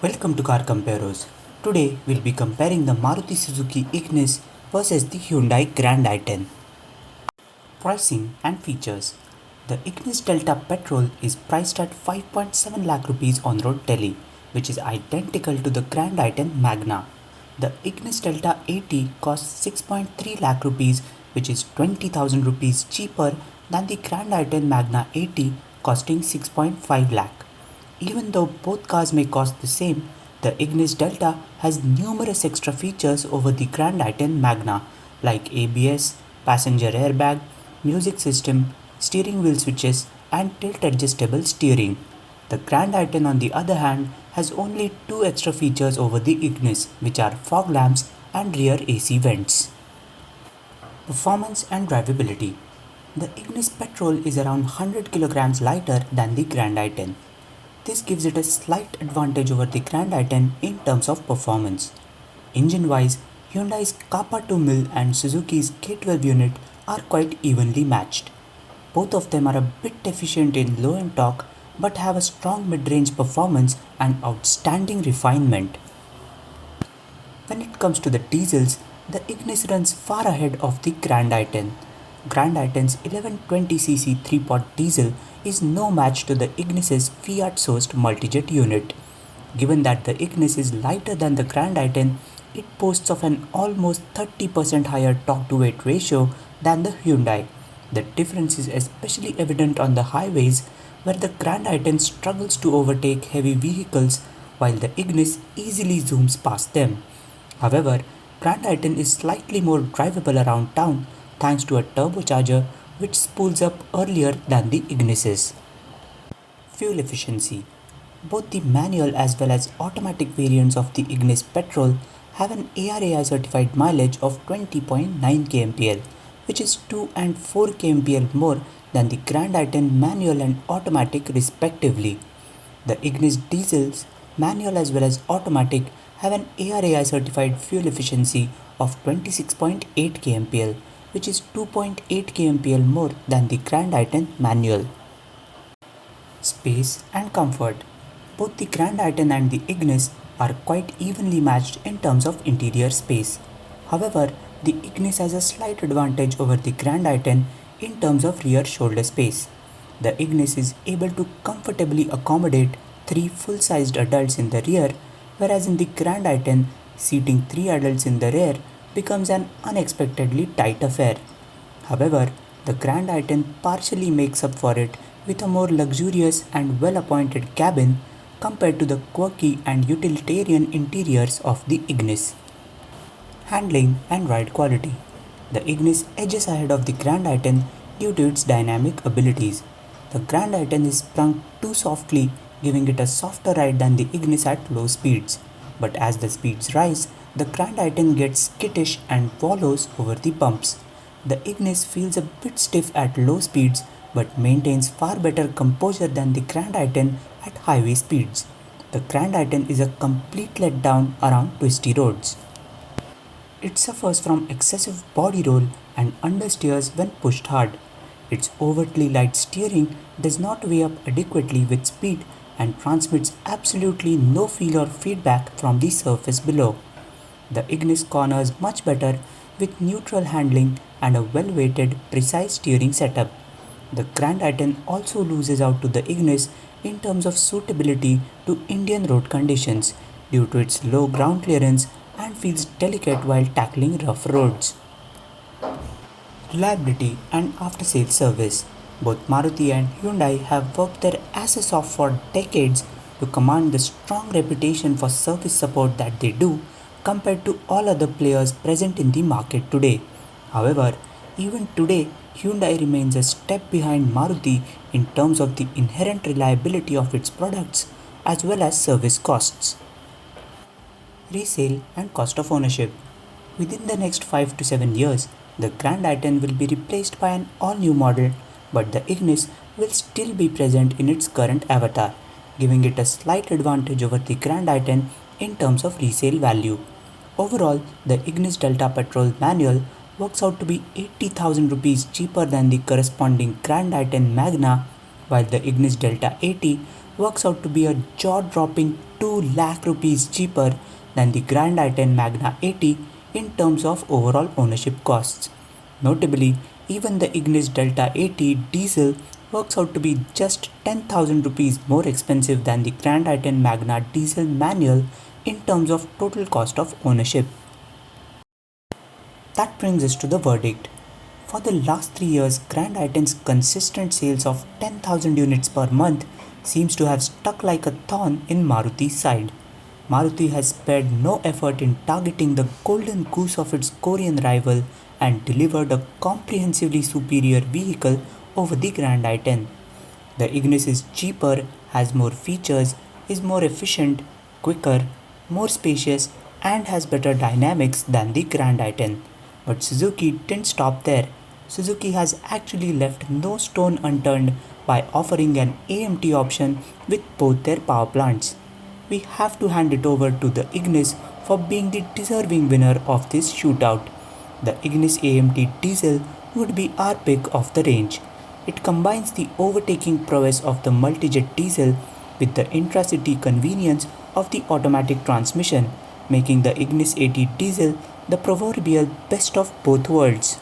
Welcome to Car Comparos. Today we'll be comparing the Maruti Suzuki Ignis versus the Hyundai Grand i10. Pricing and features. The Ignis Delta Petrol is priced at 5.7 lakh rupees on road Delhi, which is identical to the Grand i10 Magna. The Ignis Delta 80 costs 6.3 lakh rupees, which is 20,000 rupees cheaper than the Grand i10 Magna 80 costing 6.5 lakh. Even though both cars may cost the same, the Ignis Delta has numerous extra features over the Grand i10 Magna like ABS, passenger airbag, music system, steering wheel switches and tilt adjustable steering. The Grand i10 on the other hand has only two extra features over the Ignis, which are fog lamps and rear AC vents. Performance and drivability. The Ignis Petrol is around 100 kilograms lighter than the Grand i10. This gives it a slight advantage over the Grand i10 in terms of performance. Engine-wise, Hyundai's Kappa 2 mil and Suzuki's K12 unit are quite evenly matched. Both of them are a bit efficient in low-end torque but have a strong mid-range performance and outstanding refinement. When it comes to the diesels, the Ignis runs far ahead of the Grand i10. Grand i10's 1120cc 3-pot diesel is no match to the Ignis's Fiat-sourced multijet unit. Given that the Ignis is lighter than the Grand i10, it boasts of an almost 30% higher torque-to-weight ratio than the Hyundai. The difference is especially evident on the highways where the Grand i10 struggles to overtake heavy vehicles while the Ignis easily zooms past them. However, Grand i10 is slightly more drivable around town thanks to a turbocharger which spools up earlier than the Ignis's. Fuel efficiency. Both the manual as well as automatic variants of the Ignis Petrol have an ARAI certified mileage of 20.9 kmpl, which is 2 and 4 kmpl more than the Grand i10 manual and automatic respectively. The Ignis diesels, manual as well as automatic, have an ARAI certified fuel efficiency of 26.8 kmpl, which is 2.8 kmpl more than the Grand i10 manual. Space and comfort. Both the Grand i10 and the Ignis are quite evenly matched in terms of interior space. However, the Ignis has a slight advantage over the Grand i10 in terms of rear shoulder space. The Ignis is able to comfortably accommodate 3 full-sized adults in the rear, whereas in the Grand i10, seating 3 adults in the rear becomes an unexpectedly tight affair. However, the Grand i10 partially makes up for it with a more luxurious and well-appointed cabin compared to the quirky and utilitarian interiors of the Ignis. Handling and ride quality. The Ignis edges ahead of the Grand i10 due to its dynamic abilities. The Grand i10 is sprung too softly, giving it a softer ride than the Ignis at low speeds. But as the speeds rise, the Grand i10 gets skittish and wallows over the bumps. The Ignis feels a bit stiff at low speeds but maintains far better composure than the Grand i10 at highway speeds. The Grand i10 is a complete letdown around twisty roads. It suffers from excessive body roll and understeers when pushed hard. Its overtly light steering does not weigh up adequately with speed and transmits absolutely no feel or feedback from the surface below. The Ignis corners much better with neutral handling and a well-weighted, precise steering setup. The Grand i10 also loses out to the Ignis in terms of suitability to Indian road conditions due to its low ground clearance and feels delicate while tackling rough roads. Reliability and after-sales service. Both Maruti and Hyundai have worked their asses off for decades to command the strong reputation for service support that they do compared to all other players present in the market today. However, even today, Hyundai remains a step behind Maruti in terms of the inherent reliability of its products as well as service costs. Resale and cost of ownership. Within the next 5 to 7 years, the Grand i10 will be replaced by an all-new model, but the Ignis will still be present in its current avatar, giving it a slight advantage over the Grand i10 in terms of resale value. Overall, the Ignis Delta Petrol manual works out to be 80,000 rupees cheaper than the corresponding Grand i10 Magna, while the Ignis Delta 80 works out to be a jaw-dropping 2 lakh rupees cheaper than the Grand i10 Magna 80 in terms of overall ownership costs. Notably, even the Ignis Delta 80 diesel works out to be just 10,000 rupees more expensive than the Grand i10 Magna diesel manual in terms of total cost of ownership. That brings us to the verdict. For the last 3 years, Grand i10's consistent sales of 10,000 units per month seems to have stuck like a thorn in Maruti's side. Maruti has spared no effort in targeting the golden goose of its Korean rival and delivered a comprehensively superior vehicle over the Grand i10. The Ignis is cheaper, has more features, is more efficient, quicker, more spacious, and has better dynamics than the Grand i10. But Suzuki didn't stop there. Suzuki has actually left no stone unturned by offering an AMT option with both their power plants. We have to hand it over to the Ignis for being the deserving winner of this shootout. The Ignis AMT diesel would be our pick of the range. It combines the overtaking prowess of the multijet diesel with the intracity convenience of the automatic transmission, making the Ignis 80 diesel the proverbial best of both worlds.